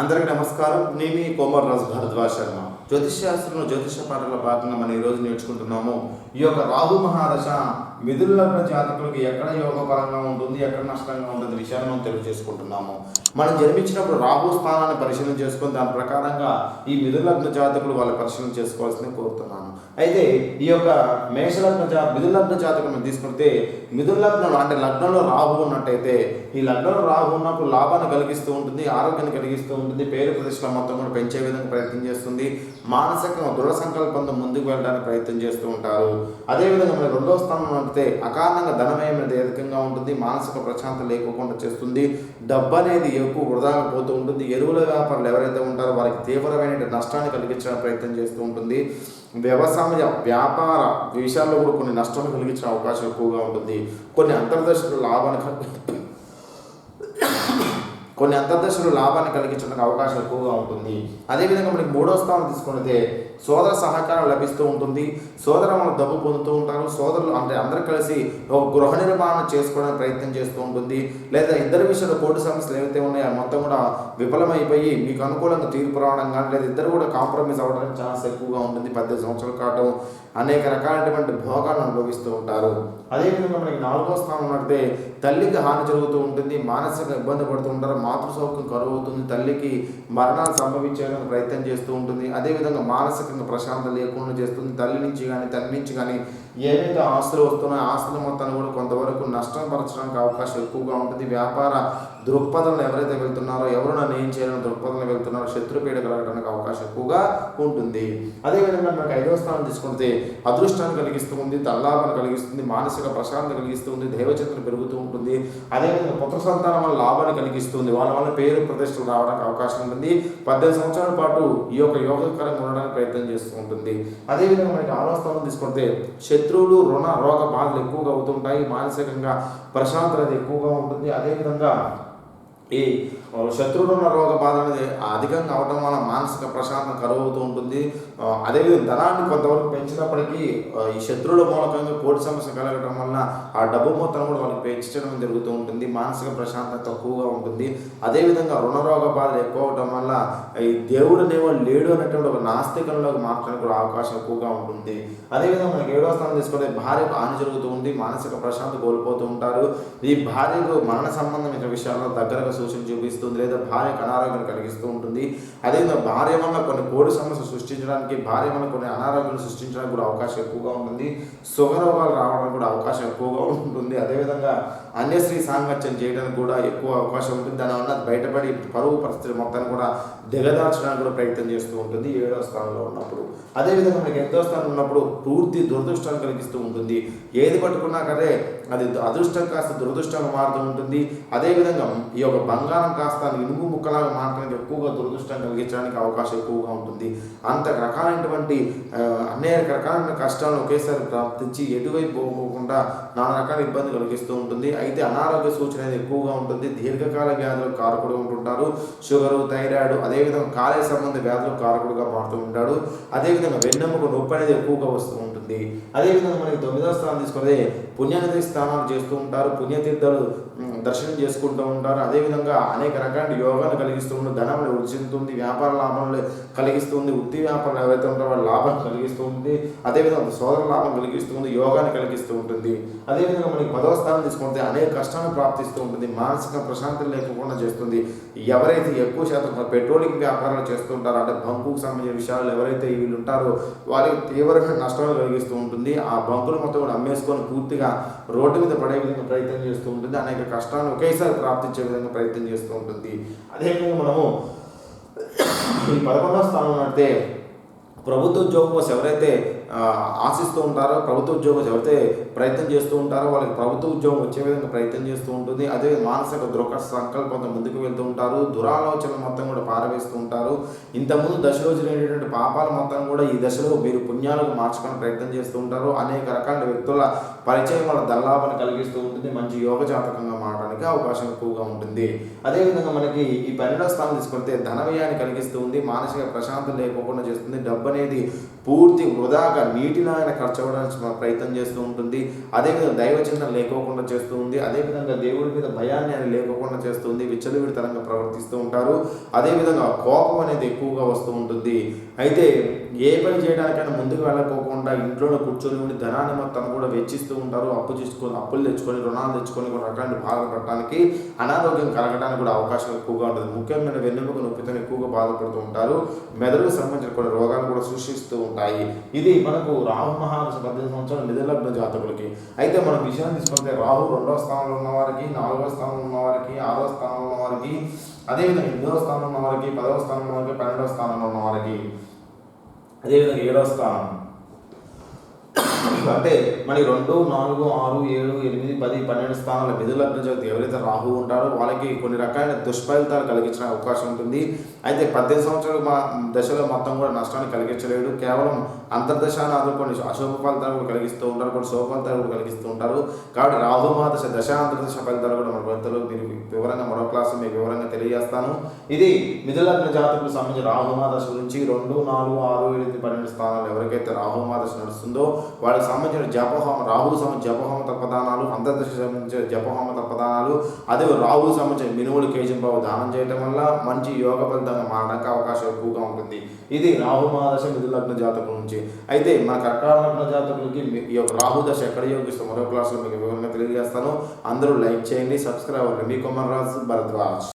అందరికీ నమస్కారం. నేను కోమర్రాజు భరద్వాజ్ శర్మ. జ్యోతిష్ శాస్త్రంలో జ్యోతిష పాఠాల భాగంగా మనం ఈరోజు నేర్చుకుంటున్నాము. ఈ యొక్క రాహు మహాదశ మిథున లగ్న జాతకులకు ఎక్కడ యోగపరంగా ఉంటుంది, ఎక్కడ నష్టంగా ఉంటుంది విషయాన్ని మనం తెలియజేసుకుంటున్నాము. మనం జన్మించినప్పుడు రాహు స్థానాన్ని పరిశీలన చేసుకొని దాని ప్రకారంగా ఈ మిథున లగ్న జాతకులు వాళ్ళు పరిశీలన చేసుకోవాల్సింది కోరుతున్నాను. అయితే ఈ యొక్క మిథున లగ్న జాతకులను తీసుకుంటే మిథున లగ్నం అంటే లగ్నంలో రాహు ఉన్నట్టయితే ఈ లగ్నంలో రాహు ఉన్నప్పుడు లాభాన్ని కలిగిస్తూ ఉంటుంది, ఆరోగ్యాన్ని కలిగిస్తూ ఉంటుంది, పేరు ప్రతిష్టల మొత్తం కూడా పెంచే విధంగా ప్రయత్నం చేస్తుంది, మానసికంగా దృఢ సంకల్పంతో ముందుకు వెళ్ళడానికి ప్రయత్నం చేస్తూ ఉంటారు. అదేవిధంగా మన రెండవ స్థానం అంటే అకారణంగా ధనమయం అనేది అధికంగా ఉంటుంది, మానసిక ప్రశాంతత లేకుండా చేస్తుంది, డబ్బు అనేది ఎక్కువ వృధాగా పోతూ ఉంటుంది. ఎరువుల వ్యాపారులు ఎవరైతే ఉంటారో వారికి తీవ్రమైన నష్టాన్ని కలిగించడానికి ప్రయత్నం చేస్తూ ఉంటుంది. వ్యవసాయ వ్యాపార విషయాల్లో కూడా కొన్ని నష్టాలు కలిగించే అవకాశం ఎక్కువగా ఉంటుంది. కొన్ని అంతర్దశలు లాభాన్ని కలిగించడానికి అవకాశం ఎక్కువగా ఉంటుంది. అదేవిధంగా మనకి మూడో స్థానం తీసుకుంటే సోదర సహకారం లభిస్తూ ఉంటుంది, సోదర మనం డబ్బు పొందుతూ ఉంటారు, సోదరులు అంటే అందరూ కలిసి ఒక గృహ నిర్మాణం చేసుకోవడానికి ప్రయత్నం చేస్తూ ఉంటుంది, లేదా ఇద్దరు విషయంలో కోర్టు సమస్యలు ఏవైతే ఉన్నాయో మొత్తం కూడా విఫలమైపోయి మీకు అనుకూలంగా తీర్పు రావడం కానీ, లేదా ఇద్దరు కూడా కాంప్రమైజ్ అవ్వడానికి ఛాన్స్ ఎక్కువగా ఉంటుంది. 18 సంవత్సరాల పాటు అనేక రకాలైనటువంటి భోగాలను అనుభవిస్తూ ఉంటారు. అదేవిధంగా మనకి నాలుగో స్థానం అంటే తల్లికి హాని జరుగుతూ ఉంటుంది, మానసిక ఇబ్బంది పడుతూ ఉంటారు, మాతృ సౌఖ్యం కరువు అవుతుంది, తల్లికి మరణాలు సంభవించడానికి ప్రయత్నం చేస్తూ ఉంటుంది. అదేవిధంగా మానసికంగా ప్రశాంతత లేకుండా చేస్తుంది. తల్లి నుంచి కానీ ఏవైతే ఆస్తులు వస్తున్నాయో ఆస్తుల మొత్తాన్ని కూడా కొంతవరకు నష్టం పరచడానికి అవకాశం ఎక్కువగా ఉంటుంది. వ్యాపార దృక్పథంలో ఎవరైతే వెళ్తున్నారో, ఎవరు నన్ను ఏం చేయాలని దృక్పథంలో వెళ్తున్నారో శత్రుపీడ కలగడానికి అవకాశం ఎక్కువగా ఉంటుంది. అదేవిధంగా మనకు ఐదవ స్థానం తీసుకుంటే అదృష్టాన్ని కలిగిస్తుంది, తల్లాభాన్ని కలిగిస్తుంది, మానసిక ప్రశాంతత కలిగిస్తుంది, దైవచిత్రం పెరుగుతూ ఉంటుంది. అదేవిధంగా పుత్ర సంతానం వల్ల లాభాన్ని కలిగిస్తుంది, వాళ్ళ వల్ల పేరు ప్రతిష్టలు రావడానికి అవకాశం ఉంటుంది. 18 సంవత్సరాల పాటు ఈ యొక్క యోగకరంగా ఉండడానికి ప్రయత్నం చేస్తూ ఉంటుంది. అదేవిధంగా మనకి ఆరో స్థానం తీసుకుంటే శత్రువులు రుణ రోగ బాధలు ఎక్కువగా అవుతుంటాయి, మానసికంగా ప్రశాంతత ఎక్కువగా ఉంటుంది. అదేవిధంగా ఈ శత్రువులు ఉన్న రోగ బాధ అనేది అధికంగా అవడం వల్ల మానసిక ప్రశాంతత కరువు అవుతూ ఉంటుంది. అదేవిధంగా ధనాన్ని కొంతవరకు పెంచినప్పటికీ ఈ శత్రువుల మూలకంగా కోటి సమస్య కలగడం వల్ల ఆ డబ్బు మొత్తం కూడా వాళ్ళకి పెంచడం జరుగుతూ ఉంటుంది, మానసిక ప్రశాంతత తక్కువగా ఉంటుంది. అదేవిధంగా రుణరోగ బాధలు ఎక్కువ అవడం వల్ల ఈ దేవుడు అనేవాడు లేడు అనేటువంటి ఒక నాస్తికంలోకి మార్చడానికి కూడా అవకాశం ఎక్కువగా ఉంటుంది. అదేవిధంగా మనకి ఏడవ స్థానం తీసుకుంటే భార్యకు హాని జరుగుతూ ఉంది, మానసిక ప్రశాంతత కోల్పోతూ ఉంటారు. ఈ భార్యకు మరణ సంబంధమైన విషయాల్లో దగ్గరగా సూచన చూపిస్తుంది, లేదా భార్యకు అనారోగ్యం కలిగిస్తూ ఉంటుంది. అదేవిధంగా భార్య వల్ల కొన్ని కోడి సమస్యలు సృష్టించడానికి, భార్య వల్ల కొన్ని అనారోగ్యాలు సృష్టించడానికి కూడా అవకాశం ఎక్కువగా ఉంటుంది. సుఖరోగాలు రావడానికి కూడా అవకాశం ఎక్కువగా ఉంటుంది. అదేవిధంగా అన్యశ్రీ సాంగత్యం చేయడానికి కూడా ఎక్కువ అవకాశం ఉంటుంది. దానివల్ల బయటపడి పరువు పరిస్థితి మొత్తాన్ని కూడా దిగదార్చడానికి కూడా ప్రయత్నం చేస్తూ ఉంటుంది 7వ స్థానంలో ఉన్నప్పుడు. అదేవిధంగా మనకి 8వ స్థానం ఉన్నప్పుడు పూర్తి దురదృష్టాన్ని కలిగిస్తూ ఉంటుంది. ఏది పట్టుకున్నా కదే అది అదృష్టం కాస్త దురదృష్టంగా మారుతూ ఉంటుంది. అదేవిధంగా ఈ యొక్క బంగారం కాస్త ఇనుము ముక్కలాగా మారడానికి ఎక్కువగా దురదృష్టం కలిగించడానికి అవకాశం ఎక్కువగా ఉంటుంది. అంత రకాలైనటువంటి అనేక రకాలైన కష్టాలను ఒకేసారి ప్రాప్తించి ఎటువైపు పోకుండా నానా రకాల ఇబ్బంది కలిగిస్తూ ఉంటుంది. అయితే అనారోగ్య సూచన అనేది ఎక్కువగా ఉంటుంది. దీర్ఘకాల వ్యాధులకు కారకుడు ఉంటుంటారు, షుగరు, థైరాయిడ్, అదేవిధంగా కాలేయ సంబంధ వ్యాధులకు కారకుడుగా మారుతూ ఉంటాడు. అదేవిధంగా వెన్నెముక నొప్పి అనేది ఎక్కువగా వస్తూ ఉంటుంది. అదేవిధంగా మనకి 9వ స్థానం తీసుకుంటే పుణ్యనది స్నానాలు చేస్తూ ఉంటారు, పుణ్యతీర్థాలు దర్శనం చేసుకుంటూ ఉంటారు. అదేవిధంగా అనేక రకాల యోగాలు కలిగిస్తూ ఉంటుంది, ధనం వృద్ధి చెందుతుంది, వ్యాపార లాభాలు కలిగిస్తుంది, వృత్తి వ్యాపారాలు ఎవరైతే ఉంటారో వాళ్ళ లాభం కలిగిస్తూ ఉంటుంది. అదేవిధంగా సోదర లాభం కలిగిస్తుంది, యోగాన్ని కలిగిస్తూ ఉంటుంది. అదేవిధంగా మనకి 10వ స్థానం తీసుకుంటే అనేక కష్టాలను ప్రాప్తిస్తూ ఉంటుంది, మానసిక ప్రశాంతత లేకుండా చేస్తుంది. ఎవరైతే ఎక్కువ శాతం పెట్రోలింగ్ వ్యాపారాలు చేస్తూ ఉంటారో, అంటే బంకుకు సంబంధించిన విషయాలు ఎవరైతే వీళ్ళు ఉంటారో వారికి తీవ్రమైన నష్టాలు కలిగిస్తూ ఉంటుంది. ఆ బంకులు మొత్తం కూడా అమ్మేసుకొని పూర్తిగా రోడ్డు మీద పడే విధంగా ప్రయత్నం చేస్తూ ఉంటుంది, అనేక కష్టాలను ఒకేసారి ప్రాప్తించే విధంగా ప్రయత్నం చేస్తూ ఉంటుంది. అదేవిధంగా మనము ఈ 11వ స్థానం అంటే ప్రభుత్వ ఉద్యోగం కోసం ఎవరైతే ఆశిస్తూ ఉంటారో, ప్రభుత్వ ఉద్యోగం ఎవరైతే ప్రయత్నం చేస్తూ ఉంటారో వాళ్ళకి ప్రభుత్వ ఉద్యోగం వచ్చే విధంగా ప్రయత్నం చేస్తూ ఉంటుంది. అదే మానసిక దృఢ సంకల్పంతో ముందుకు వెళ్తూ ఉంటారు, దురాలోచనలు మొత్తం కూడా పారవేస్తూ ఉంటారు. ఇంతకుముందు దశలో జరిగినటువంటి పాపాలు మొత్తం కూడా ఈ దశలో మీరు పుణ్యాలకు మార్చుకొని ప్రయత్నం చేస్తూ ఉంటారు. అనేక రకాల వ్యక్తుల పరిచయం వాళ్ళ దల్లాభాన్ని కలిగిస్తూ ఉంటుంది, మంచి యోగ జాతకంగా మారడానికి అవకాశం ఎక్కువగా ఉంటుంది. అదేవిధంగా మనకి ఈ 12వ స్థానం తీసుకుంటే ధన వ్యయాన్ని కలిగిస్తూ ఉంది, మానసిక ప్రశాంతత లేకపోకుండా చేస్తుంది, డబ్బు అనేది పూర్తి వృధాగా బాగా నీటిని ఆయన ఖర్చు అవ్వడానికి ప్రయత్నం చేస్తూ ఉంటుంది. అదేవిధంగా దైవ చింతన లేకోకుండా చేస్తూ ఉంది. అదేవిధంగా దేవుడి మీద భయాన్ని ఆయన లేకోకుండా చేస్తుంది. విచ్చలవిడితనంగా ప్రవర్తిస్తూ ఉంటారు. అదేవిధంగా కోపం అనేది ఎక్కువగా వస్తూ ఉంటుంది. అయితే ఏ పని చేయడానికైనా ముందుకు వెళ్ళకోకుండా ఇంట్లోనే కూర్చొని ఉండి ధనాన్ని మొత్తం కూడా వెచ్చిస్తూ ఉంటారు. అప్పులు తెచ్చుకొని రుణాలు తెచ్చుకొని కొన్ని రకాల బాధలు పడటానికి, అనారోగ్యం కలగడానికి కూడా అవకాశం ఎక్కువగా ఉంటుంది. ముఖ్యంగా వెన్నెముక నొప్పితో ఎక్కువగా బాధపడుతూ ఉంటారు. మెదడుకు సంబంధించిన కొన్ని రోగాలు కూడా సృష్టిస్తూ ఉంటాయి. ఇది మనకు రాహు మహాదశ 18 సంవత్సరాల మిథున లగ్న జాతకులకి. అయితే మనం విషయం తీసుకుంటే రాహు 2వ స్థానంలో ఉన్న వారికి, 4వ స్థానంలో ఉన్న వారికి, 6వ స్థానంలో ఉన్న వారికి, అదేవిధంగా 8వ స్థానంలో ఉన్న వారికి, 10వ స్థానంలో ఉన్న వారికి, 12వ స్థానంలో ఉన్న వారికి, అదేవిధంగా 7వ స్థానం అంటే మనకి 2, 4, 6, 7, 8, 10, 12 స్థానాల మిథున లగ్న జాతకులు ఎవరైతే రాహు ఉంటారో వాళ్ళకి కొన్ని రకాలైన దుష్ఫలితాలు కలిగించిన అవకాశం ఉంటుంది. అయితే 18 సంవత్సరాల దశలో మొత్తం కూడా నష్టాన్ని కలిగించలేడు. కేవలం అంతర్దశానాథులు కొన్ని అశుభ ఫలితాలు కూడా కలిగిస్తూ ఉంటారు, కొన్ని శుభ ఫలితాలు కూడా కలిగిస్తూ ఉంటారు. కాబట్టి రాహు మహాదశ దశ అంతర్దశ ఫలితాలు కూడా మన భర్తలు మీరు వివరంగా మరో క్లాసు మీకు వివరంగా తెలియజేస్తాను. ఇది మిథున లగ్న జాతకులకు సంబంధించి రాహు మహాదశ గురించి 2, 4, 6, 7, 12 స్థానాలు ఎవరికైతే రాహు మహాదశ నడుస్తుందో వాళ్ళకి సంబంధించిన జపహోమ, రాహుకు సంబంధించిన జపహోమ తప్పదానాలు, అంతర్దశ సంబంధించిన జపహోమ తప్పదానాలు, అదే రాహుకు సంబంధించిన మినుములు కేజీంబాబు దానం చేయడం వల్ల మంచి యోగ ఫలితంగా మారడానికి అవకాశం ఎక్కువగా ఉంటుంది. ఇది రాహు మహాదశ మిథున లగ్న జాతకుల నుంచి. అయితే మన కర్కాటక లగ్న జాతకులకి ఈ యొక్క రాహు దశ ఎక్కడ యోగిస్తాం మరో క్లాసులో మీకు వివరంగా తెలియజేస్తాను. అందరూ లైక్ చేయండి, సబ్స్క్రైబ్ అవ్వండి. మీ కొమర్రాజు భరద్వాజ్.